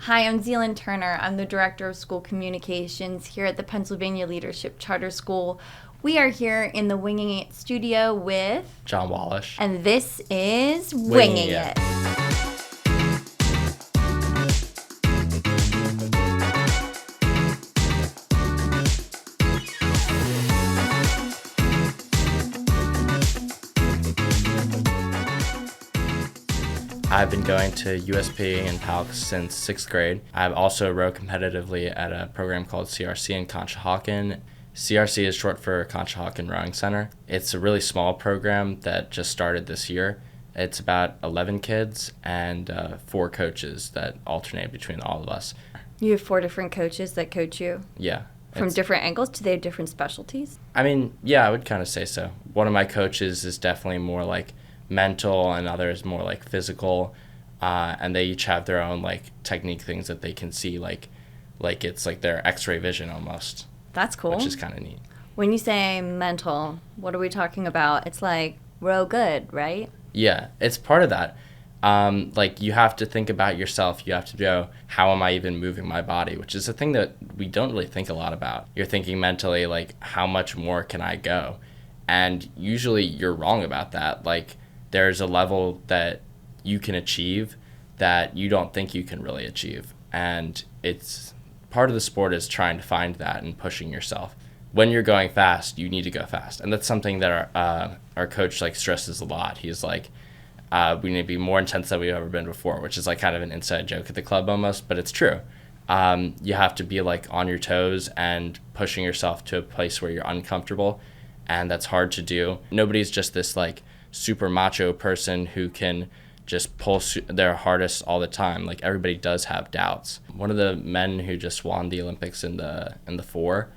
Hi, I'm Zealand Turner. I'm the Director of School Communications here at the Pennsylvania Leadership Charter School. We are here in the Winging It studio with John Walish. And this is Winging It. I've been going to USP and PALCS since 6th grade. I've also rowed competitively at a program called CRC in Conshohocken. CRC is short for Conshohocken Rowing Center. It's a really small program that just started this year. It's about 11 kids and 4 coaches that alternate between all of us. You have 4 different coaches that coach you? Yeah. From different angles? Do they have different specialties? I mean, yeah, I would kind of say so. One of my coaches is definitely more like mental and others more like physical, and they each have their own like technique things that they can see like it's like their x-ray vision almost. That's cool. Which is kind of neat. When you say mental, what are we talking about? It's like row good, right? Yeah, it's part of that. Like you have to think about yourself. You have to go, how am I even moving my body? Which is a thing that we don't really think a lot about. You're thinking mentally like, how much more can I go? And usually you're wrong about that. Like there's a level that you can achieve that you don't think you can really achieve. And it's part of the sport is trying to find that and pushing yourself. When you're going fast, you need to go fast. And that's something that our coach like stresses a lot. He's like, we need to be more intense than we've ever been before, which is like kind of an inside joke at the club almost, but it's true. You have to be like on your toes and pushing yourself to a place where you're uncomfortable. And that's hard to do. Nobody's just this like super macho person who can just pull their hardest all the time. Like everybody does have doubts. One of the men who just won the Olympics in the 4,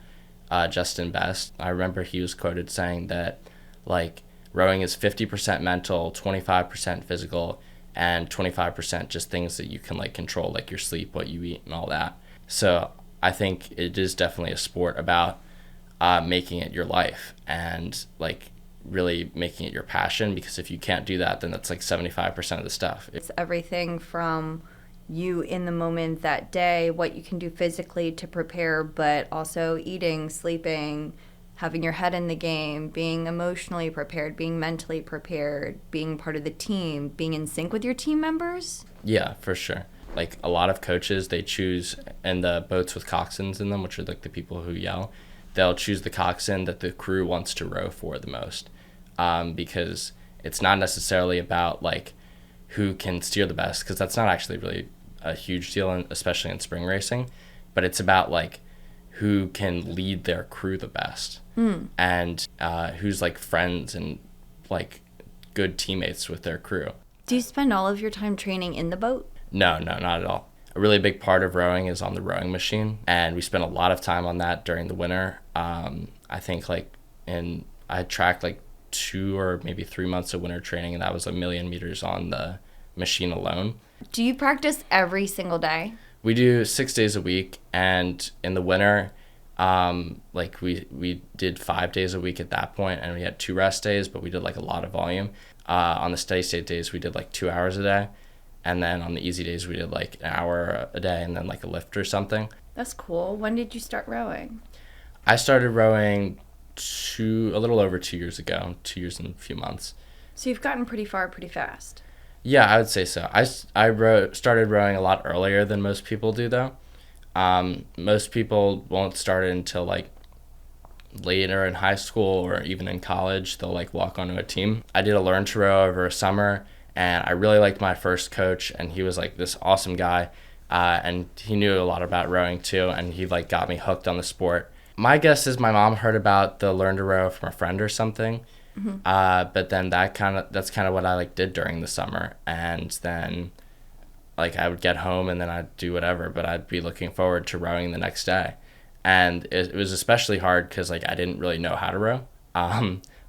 Justin Best, I remember he was quoted saying that like rowing is 50% mental, 25% physical, and 25% just things that you can like control, like your sleep, what you eat, and all that. So I think it is definitely a sport about making it your life and like really making it your passion, because if you can't do that, then that's like 75% of the stuff. It's everything from you in the moment that day, what you can do physically to prepare, but also eating, sleeping, having your head in the game, being emotionally prepared, being mentally prepared, being part of the team, being in sync with your team members. Yeah, for sure. Like a lot of coaches, they choose in the boats with coxswains in them, which are like the people who yell, they'll choose the coxswain that the crew wants to row for the most, because it's not necessarily about like who can steer the best, because that's not actually really a huge deal, especially in spring racing, but it's about like who can lead their crew the best, and who's like friends and like good teammates with their crew. Do you spend all of your time training in the boat? No, not at all. A really big part of rowing is on the rowing machine, and we spend a lot of time on that during the winter. I think like I tracked like 2 or maybe 3 months of winter training, and that was 1,000,000 meters on the machine alone. Do you practice every single day? We do 6 days a week, and in the winter, like we did 5 days a week at that point, and we had 2 rest days, but we did like a lot of volume. On the steady state days, we did like 2 hours a day. And then on the easy days, we did like an hour a day and then like a lift or something. That's cool. When did you start rowing? I started rowing a little over 2 years ago, 2 years and a few months. So you've gotten pretty far pretty fast. Yeah, I would say so. I started rowing a lot earlier than most people do, though. Most people won't start it until like later in high school or even in college. They'll like walk onto a team. I did a learn to row over a summer, and I really liked my first coach, and he was like this awesome guy, and he knew a lot about rowing too, and he like got me hooked on the sport. My guess is my mom heard about the learn to row from a friend or something, but then that's kind of what I like did during the summer, and then like I would get home and then I'd do whatever, but I'd be looking forward to rowing the next day, and it was especially hard because like I didn't really know how to row.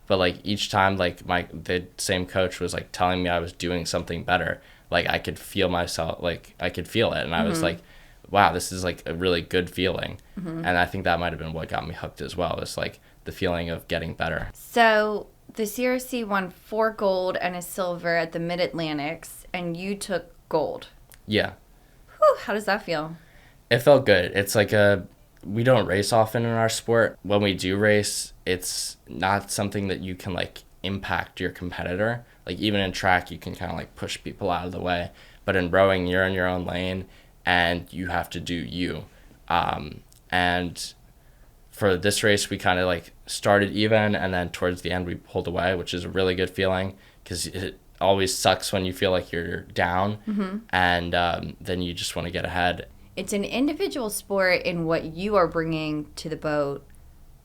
But like each time like the same coach was like telling me I was doing something better, like I could feel myself, like I could feel it, and I was like, wow, this is like a really good feeling. And I think that might have been what got me hooked as well, is like the feeling of getting better. So the CRC won 4 gold and a silver at the Mid-Atlantics, and you took gold. Yeah. Whew, how does that feel? It felt good. It's like we don't race often in our sport. When we do race, it's not something that you can like impact your competitor. Like even in track, you can kind of like push people out of the way. But in rowing, you're in your own lane and you have to do you. And for this race, we kind of like started even, and then towards the end we pulled away, which is a really good feeling because it always sucks when you feel like you're down, and then you just want to get ahead. It's an individual sport in what you are bringing to the boat,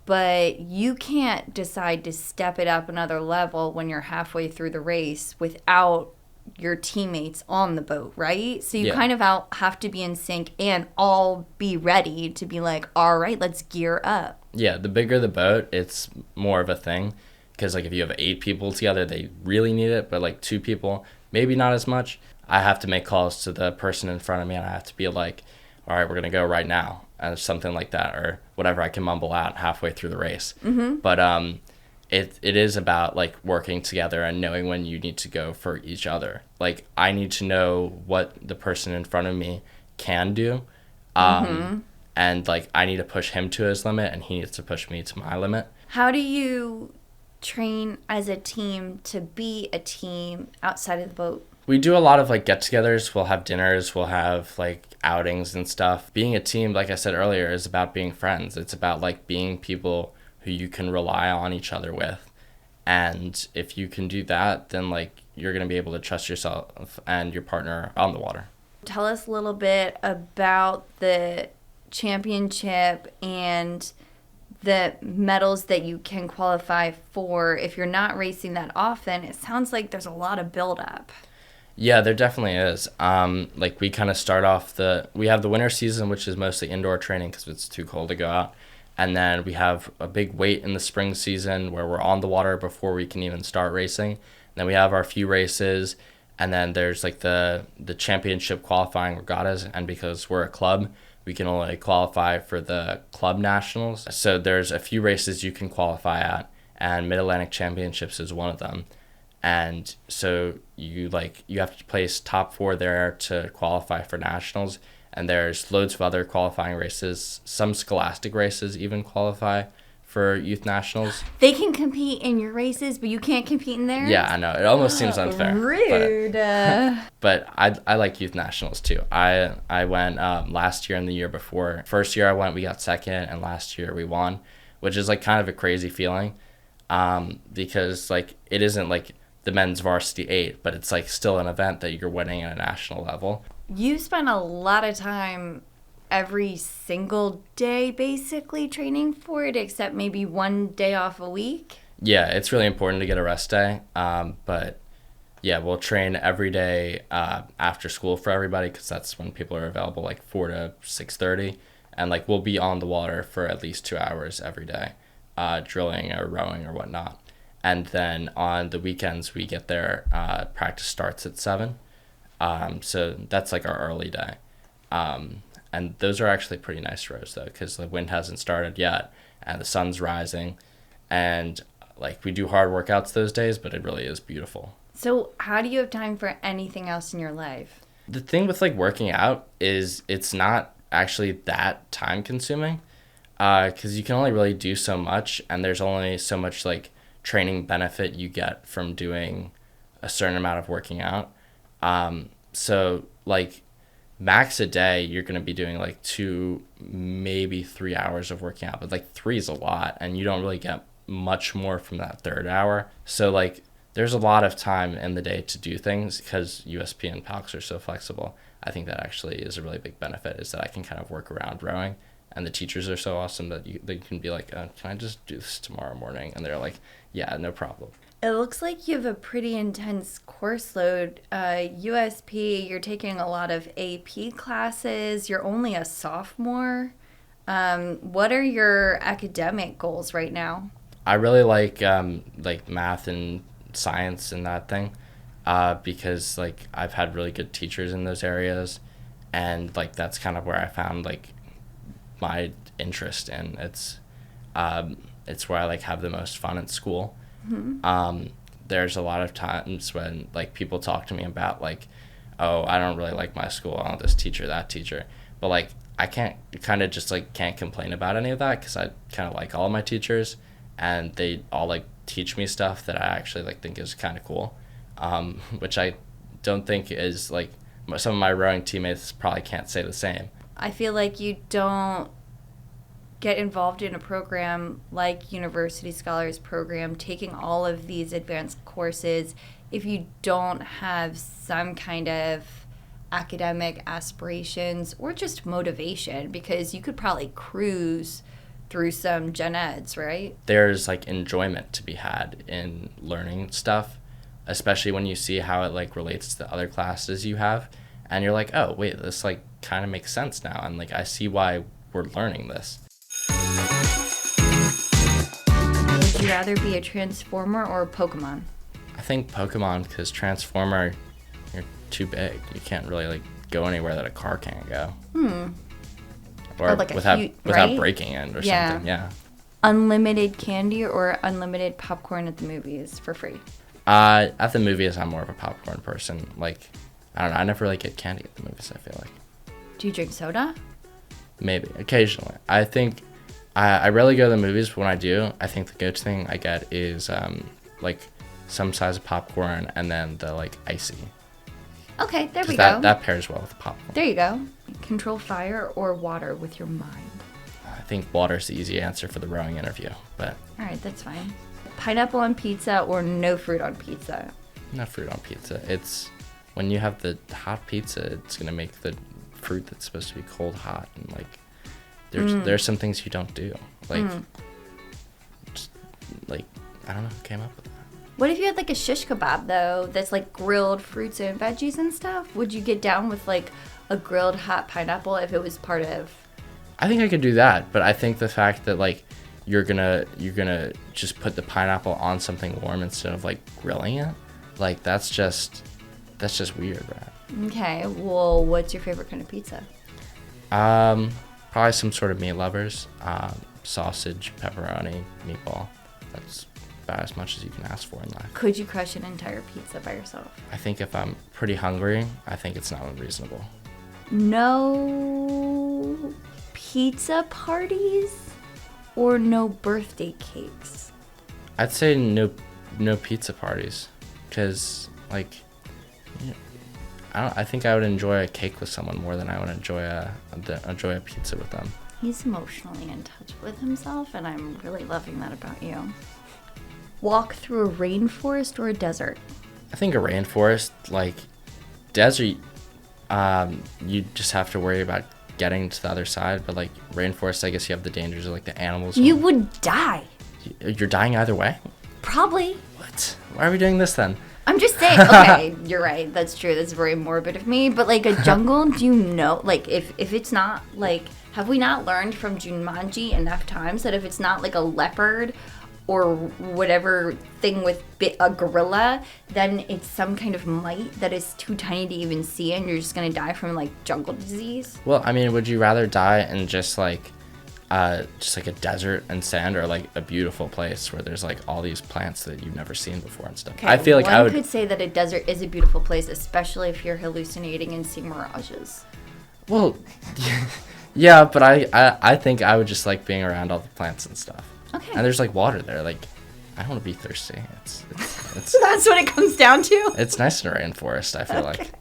but you can't decide to step it up another level when you're halfway through the race without your teammates on the boat, right? So you kind of have to be in sync and all be ready to be like, all right, let's gear up. Yeah, the bigger the boat, it's more of a thing because like if you have 8 people together, they really need it, but like 2 people, maybe not as much. I have to make calls to the person in front of me, and I have to be like, all right, we're going to go right now, and something like that, or whatever I can mumble out halfway through the race. But it is about like working together and knowing when you need to go for each other. Like I need to know what the person in front of me can do, and like I need to push him to his limit, and he needs to push me to my limit. How do you train as a team to be a team outside of the boat? We do a lot of like get-togethers. We'll have dinners. We'll have like outings and stuff. Being a team, like I said earlier, is about being friends. It's about like being people who you can rely on each other with. And if you can do that, then like you're going to be able to trust yourself and your partner on the water. Tell us a little bit about the championship and the medals that you can qualify for. If you're not racing that often, it sounds like there's a lot of buildup. Yeah, there definitely is. Like we kind of start off we have the winter season, which is mostly indoor training because it's too cold to go out. And then we have a big wait in the spring season where we're on the water before we can even start racing. And then we have our few races, and then there's like the championship qualifying regattas. And because we're a club, we can only qualify for the club nationals. So there's a few races you can qualify at, and Mid-Atlantic Championships is one of them. And so you have to place top 4 there to qualify for nationals. And there's loads of other qualifying races. Some scholastic races even qualify for youth nationals. They can compete in your races, but you can't compete in theirs? Yeah, I know. It almost seems unfair. Rude. But I like youth nationals too. I went last year and the year before. First year I went, we got second, and last year we won, which is like kind of a crazy feeling, because like it isn't like the men's varsity 8, but it's like still an event that you're winning at a national level. You spend a lot of time every single day basically training for it, except maybe one day off a week. Yeah, it's really important to get a rest day. But yeah, we'll train every day after school for everybody because that's when people are available, like 4 to 6:30. And like we'll be on the water for at least 2 hours every day, drilling or rowing or whatnot. And then on the weekends we get there, practice starts at 7. So that's like our early day. And those are actually pretty nice rows though, because the wind hasn't started yet and the sun's rising, and like we do hard workouts those days, but it really is beautiful. So how do you have time for anything else in your life? The thing with like working out is it's not actually that time consuming, because you can only really do so much, and there's only so much like training benefit you get from doing a certain amount of working out. So like max a day, you're going to be doing like 2, maybe 3 hours of working out, but like 3 is a lot, and you don't really get much more from that 3rd hour. So like there's a lot of time in the day to do things because USP and PALCS are so flexible. I think that actually is a really big benefit, is that I can kind of work around rowing, and the teachers are so awesome that they can be like, can I just do this tomorrow morning? And they're like, yeah, no problem. It looks like you have a pretty intense course load. USP, you're taking a lot of AP classes. You're only a sophomore. What are your academic goals right now? I really like math and science and that thing, because like I've had really good teachers in those areas, and like that's kind of where I found like my interest in. It's where I like have the most fun at school. Mm-hmm. There's a lot of times when like people talk to me about like, oh, I don't really like my school, I want this teacher, that teacher. But like I can't complain about any of that because I kind of like all of my teachers, and they all like teach me stuff that I actually like think is kind of cool, which I don't think is like some of my rowing teammates probably can't say the same. I feel like you don't get involved in a program like University Scholars Program, taking all of these advanced courses, if you don't have some kind of academic aspirations or just motivation, because you could probably cruise through some gen eds, right? There's like enjoyment to be had in learning stuff, especially when you see how it like relates to the other classes you have, and you're like, oh wait, this like kind of makes sense now, and like I see why we're learning this. Would you rather be a Transformer or a Pokemon? I think Pokemon, because Transformer, you're too big. You can't really like go anywhere that a car can't go. Or like without right? breaking it or Yeah. something. Yeah. Unlimited candy or unlimited popcorn at the movies for free? At the movies, I'm more of a popcorn person. Like, I don't know. I never really get candy at the movies, I feel like. Do you drink soda? Maybe. Occasionally. I think I rarely go to the movies, but when I do, I think the go-to thing I get is like some size of popcorn and then the like icy. Okay, there we That go. that pairs well with the popcorn. There you go. Control fire or water with your mind? I think water's the easy answer for the rowing interview, but All right, that's fine. Pineapple on pizza or no fruit on pizza? no fruit on pizza. It's when you have the hot pizza, it's gonna make the fruit that's supposed to be cold hot, and like there's some things you don't do. Like just, like I don't know who came up with that. What if you had like a shish kebab though that's like grilled fruits and veggies and stuff? Would you get down with like a grilled hot pineapple if it was part of? I think I could do that, but I think the fact that like you're gonna just put the pineapple on something warm instead of like grilling it, like that's just weird, right? Okay, well, what's your favorite kind of pizza? Probably some sort of meat lovers. Sausage, pepperoni, meatball. That's about as much as you can ask for in life. Could you crush an entire pizza by yourself? I think if I'm pretty hungry, I think it's not unreasonable. No pizza parties or no birthday cakes? I'd say no pizza parties, because like, you know, I think I would enjoy a cake with someone more than I would enjoy a pizza with them. He's emotionally in touch with himself, and I'm really loving that about you. Walk through a rainforest or a desert? I think a rainforest, like desert, you just have to worry about getting to the other side, but like rainforest, I guess you have the dangers of like the animals. You would die. You're dying either way? Probably. What? Why are we doing this then? I'm just saying, okay, you're right. That's true. That's very morbid of me. But like a jungle, do you know, like if it's not like, have we not learned from Jumanji enough times that if it's not like a leopard or whatever thing with a gorilla, then it's some kind of mite that is too tiny to even see, and you're just gonna die from like jungle disease? Well, I mean, would you rather die in just like a desert and sand, or like a beautiful place where there's like all these plants that you've never seen before and stuff? Okay, I feel like I would. One could say that a desert is a beautiful place, especially if you're hallucinating and seeing mirages. Well, yeah, but I think I would just like being around all the plants and stuff. Okay. And there's like water there. Like, I don't want to be thirsty. It's That's what it comes down to? it's nice in a rainforest, I feel like.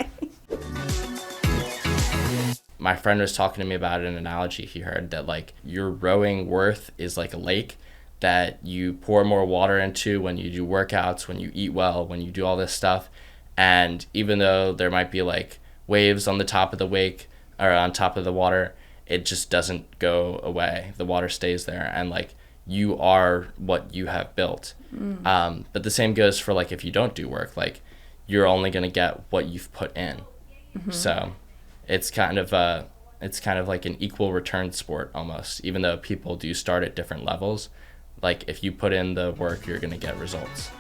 My friend was talking to me about an analogy he heard that like your rowing worth is like a lake that you pour more water into when you do workouts, when you eat well, when you do all this stuff. And even though there might be like waves on the top of the wake or on top of the water, it just doesn't go away. The water stays there, and like you are what you have built. But the same goes for like if you don't do work, like you're only gonna get what you've put in. So it's kind of like an equal return sport almost, even though people do start at different levels. Like if you put in the work, you're gonna get results.